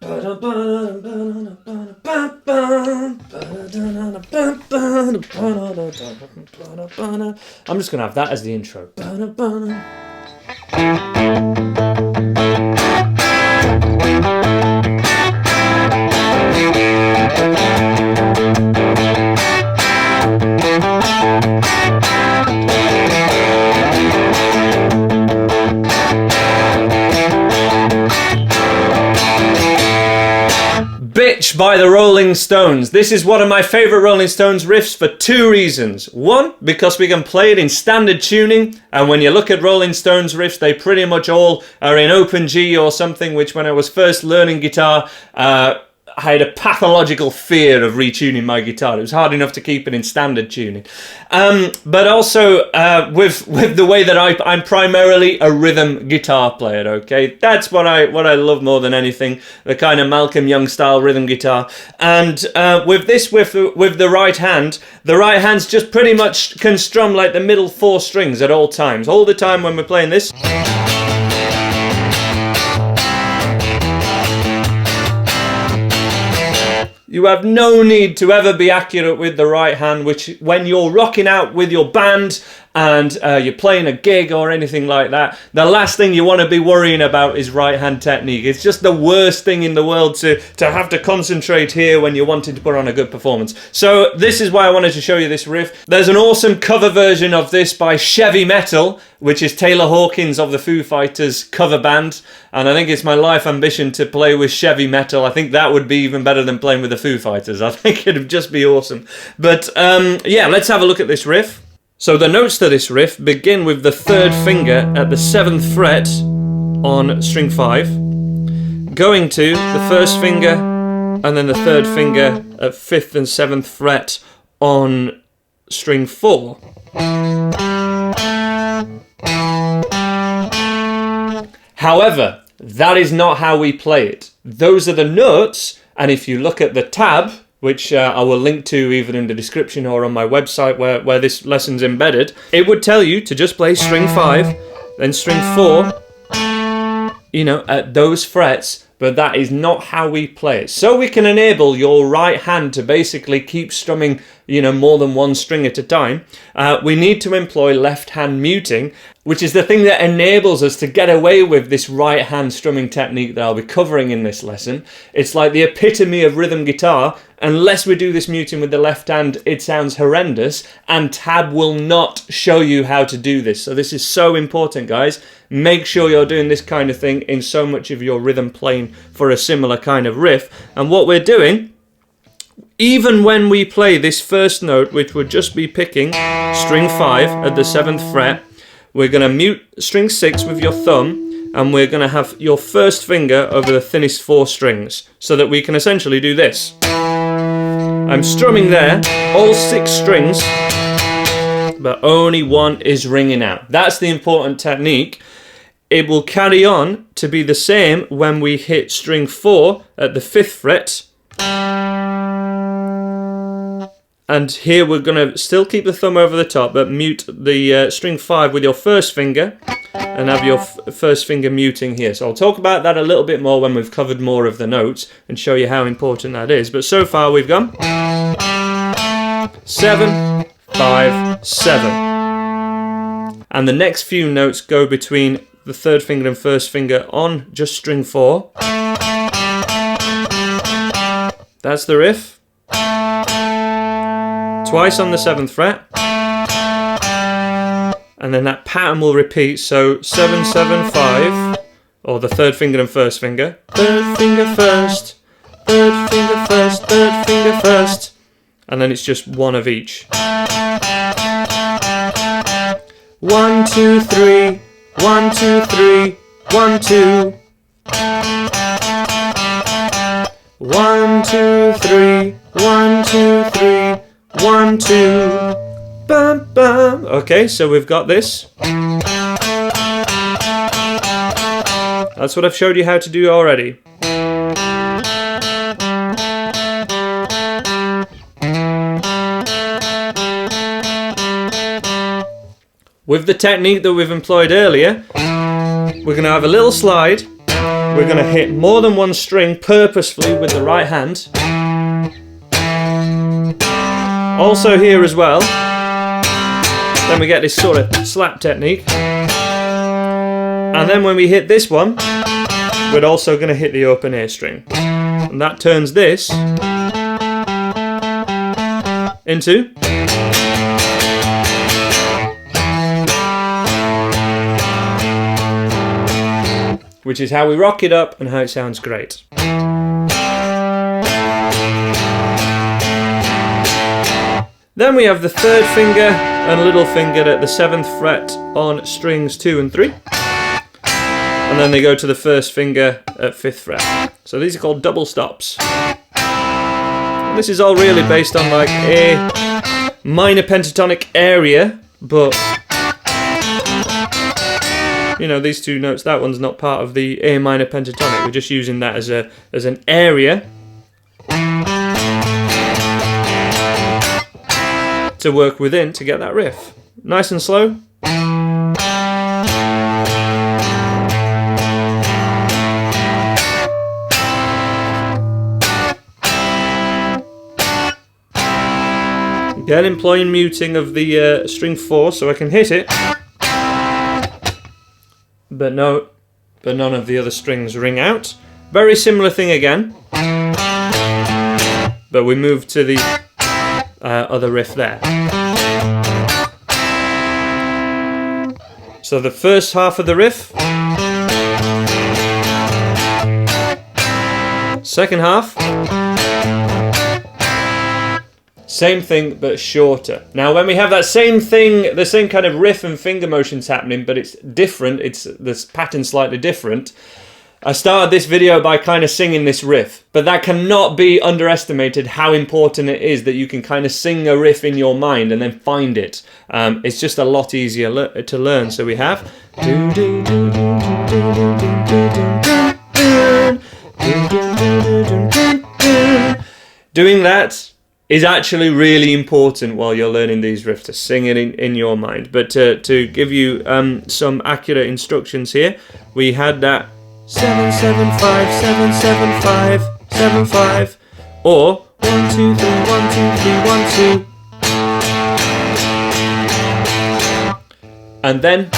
I'm just going to have that as the intro. Bitch by the Rolling Stones. This is one of my favourite Rolling Stones riffs for two reasons. One, because we can play it in standard tuning, and when you look at Rolling Stones riffs, they pretty much all are in open G or something, which when I was first learning guitar, I had a pathological fear of retuning my guitar. It was hard enough to keep it in standard tuning. But also with the way that I'm primarily a rhythm guitar player, okay? That's what I love more than anything, the kind of Malcolm Young style rhythm guitar. And with this, with the right hand's just pretty much can strum like the middle four strings at all times. All the time when we're playing this. You have no need to ever be accurate with the right hand, which when you're rocking out with your band and you're playing a gig or anything like that, the last thing you want to be worrying about is right hand technique. It's just the worst thing in the world to have to concentrate here when you're wanting to put on a good performance. So this is why I wanted to show you this riff. There's an awesome cover version of this by Chevy Metal, which is Taylor Hawkins of the Foo Fighters cover band. And I think it's my life ambition to play with Chevy Metal. I think that would be even better than playing with the Foo Fighters. I think it'd just be awesome. But yeah, let's have a look at this riff. So the notes to this riff begin with the third finger at the 7th fret on string 5, going to the first finger and then the third finger at 5th and 7th fret on string 4. However, that is not how we play it. Those are the notes, and if you look at the tab, which I will link to either in the description or on my website where this lesson's embedded, it would tell you to just play string 5, then string 4, you know, at those frets, but that is not how we play it. So we can enable your right hand to basically keep strumming, you know, more than one string at a time. We need to employ left hand muting, which is the thing that enables us to get away with this right hand strumming technique that I'll be covering in this lesson. It's like the epitome of rhythm guitar. Unless we do this muting with the left hand, it sounds horrendous, and tab will not show you how to do this. So this is so important, guys. Make sure you're doing this kind of thing in so much of your rhythm playing for a similar kind of riff. And what we're doing, even when we play this first note, which would just be picking string 5 at the 7th fret, we're going to mute string 6 with your thumb, and we're going to have your first finger over the thinnest 4 strings, so that we can essentially do this. I'm strumming there, all 6 strings, but only one is ringing out. That's the important technique. It will carry on to be the same when we hit string 4 at the 5th fret. And here we're going to still keep the thumb over the top, but mute the string 5 with your first finger and have your first finger muting here. So I'll talk about that a little bit more when we've covered more of the notes and show you how important that is. But so far we've gone 7, 5, 7. And the next few notes go between the third finger and first finger on just string 4. That's the riff. Twice on the 7th fret, and then that pattern will repeat. So 7, 7, 5, or the third finger and first finger. Third finger first, third finger first, third finger first, and then it's just one of each. 1, 2, 3, 1, 2, 3, 1, 2. 1, 2, 3, 1, 2, 3. 1, 2, bam, bam. Okay, so we've got this. That's what I've showed you how to do already. With the technique that we've employed earlier, we're going to have a little slide, we're going to hit more than one string purposefully with the right hand. Also here as well. Then we get this sort of slap technique. And then when we hit this one, we're also going to hit the open A string. And that turns this into which is how we rock it up and how it sounds great. Then we have the third finger and little finger at the 7th fret on strings 2 and 3. And then they go to the first finger at 5th fret. So these are called double stops. And this is all really based on like a minor pentatonic area, but you know, these two notes, that one's not part of the A minor pentatonic. We're just using that as an area to work within to get that riff. Nice and slow. Again, employing muting of the string 4 so I can hit it, but none of the other strings ring out. Very similar thing again, but we move to the other riff there. So the first half of the riff, second half, same thing but shorter. Now when we have that same thing, the same kind of riff and finger motions happening, but it's different, this pattern's slightly different. I started this video by kind of singing this riff, but that cannot be underestimated how important it is that you can kind of sing a riff in your mind and then find it. It's just a lot easier to learn. So we have doing that is actually really important while you're learning these riffs, to sing it in your mind. But to give you some accurate instructions here, we had that 7 7 5 7 7 5 7 5, or 1 2 3 1 2 3 1 2, and then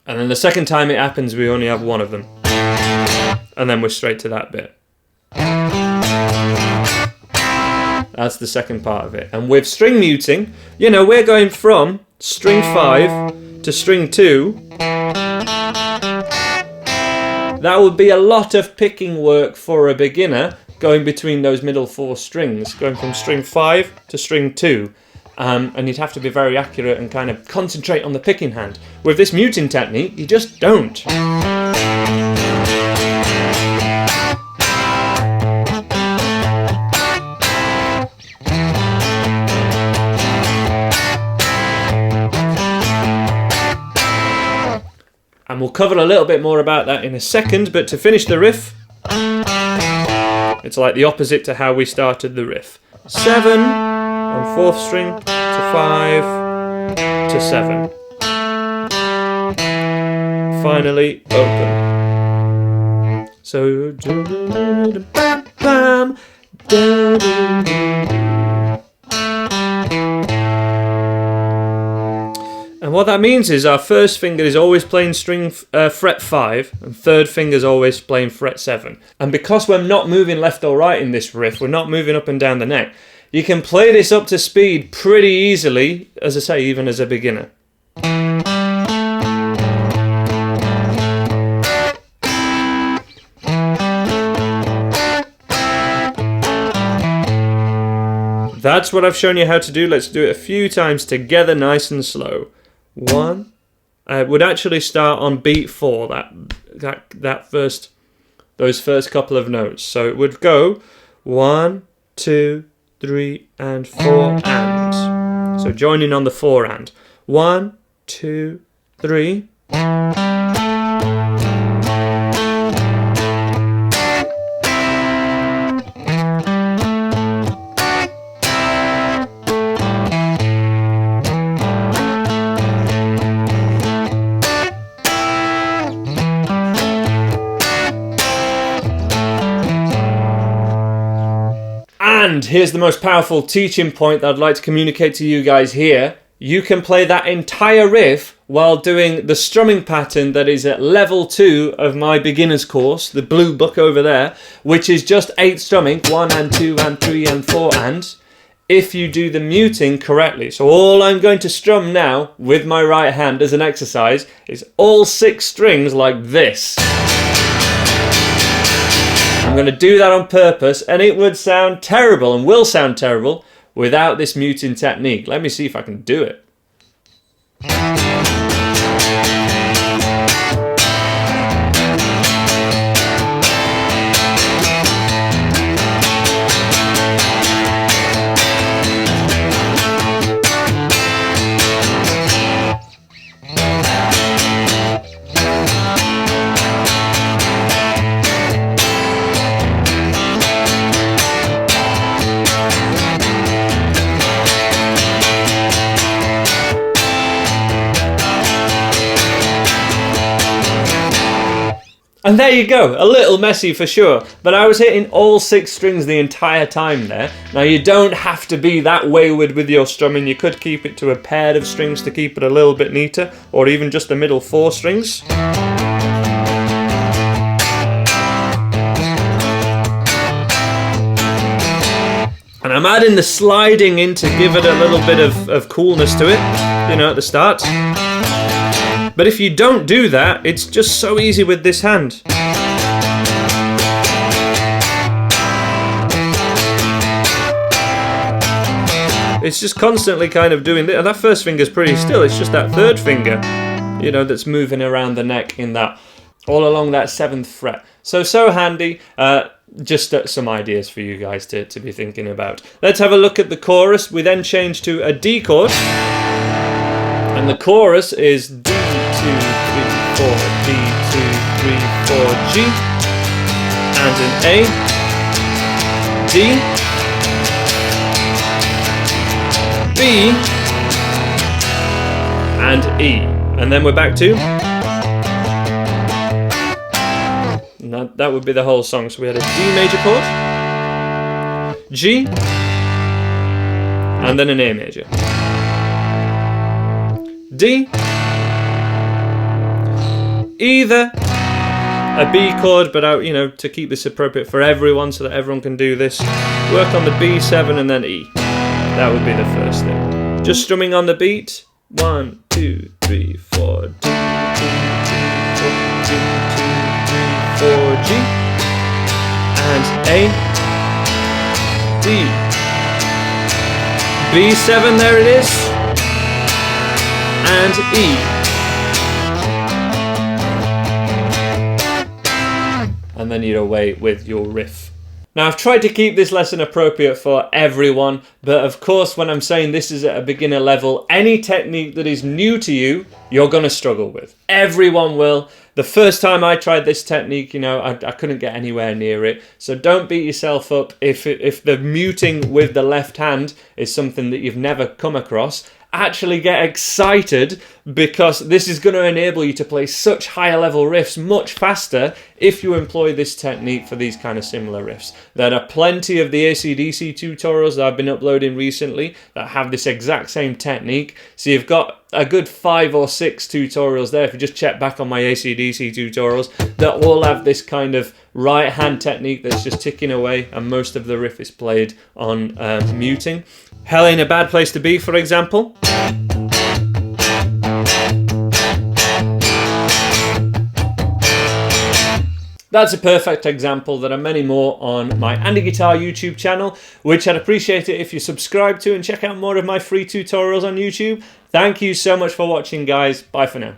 the second time it happens we only have one of them, and then we're straight to that bit. That's the second part of it. And with string muting, you know, we're going from string 5 to string 2. That would be a lot of picking work for a beginner, going between those middle 4 strings, going from string 5 to string 2. And you'd have to be very accurate and kind of concentrate on the picking hand. With this muting technique, you just don't. And we'll cover a little bit more about that in a second, but to finish the riff, it's like the opposite to how we started the riff. 7 on 4th string to 5 to 7. Finally, open. So, and what that means is our first finger is always playing string fret 5, and third finger is always playing fret 7. And because we're not moving left or right in this riff, we're not moving up and down the neck, you can play this up to speed pretty easily, as I say, even as a beginner. That's what I've shown you how to do. Let's do it a few times together, nice and slow. 1. Would actually start on beat 4. Those first couple of notes. So it would go 1, 2, 3, and 4 and. So joining on the 4 and. 1, 2, 3. And here's the most powerful teaching point that I'd like to communicate to you guys here. You can play that entire riff while doing the strumming pattern that is at level 2 of my beginner's course, the blue book over there, which is just 8 strumming, 1 and 2 and 3 and 4 and, if you do the muting correctly. So all I'm going to strum now with my right hand as an exercise is all 6 strings like this. I'm going to do that on purpose, and it would sound terrible and will sound terrible without this muting technique. Let me see if I can do it. And there you go, a little messy for sure, but I was hitting all 6 strings the entire time there. Now you don't have to be that wayward with your strumming, you could keep it to a pair of strings to keep it a little bit neater, or even just the middle 4 strings. And I'm adding the sliding in to give it a little bit of coolness to it, you know, at the start. But if you don't do that, it's just so easy with this hand. It's just constantly kind of doing this. And that first finger's pretty still, it's just that third finger, you know, that's moving around the neck in that, all along that 7th fret. So handy. Just some ideas for you guys to be thinking about. Let's have a look at the chorus. We then change to a D chord. And the chorus is D, 2, 3, 4, D, 2, 3, 4, G, and an A, D, B, and E. And then we're back to, and that would be the whole song. So we had a D major chord, G, and then an A major. D, either a B chord, but you know, to keep this appropriate for everyone so that everyone can do this, work on the B7 and then E. That would be the first thing. Just strumming on the beat. 1, 2, 3, 4, D, 2, 3, 4, D, 2, 3, 4, G, and A, D, B7, there it is, and E. And then you're away with your riff. Now, I've tried to keep this lesson appropriate for everyone, but of course when I'm saying this is at a beginner level, any technique that is new to you, you're going to struggle with. Everyone will. The first time I tried this technique, you know, I couldn't get anywhere near it. So don't beat yourself up if the muting with the left hand is something that you've never come across. Actually get excited, because this is going to enable you to play such higher level riffs much faster if you employ this technique for these kind of similar riffs. There are plenty of the AC/DC tutorials that I've been uploading recently that have this exact same technique. So you've got a good 5 or 6 tutorials there, if you just check back on my AC/DC tutorials, that all have this kind of right hand technique that's just ticking away, and most of the riff is played on muting. Hell Ain't a Bad Place to Be, for example. That's a perfect example. There are many more on my Andy Guitar YouTube channel, which I'd appreciate it if you subscribe to and check out more of my free tutorials on YouTube. Thank you so much for watching, guys. Bye for now.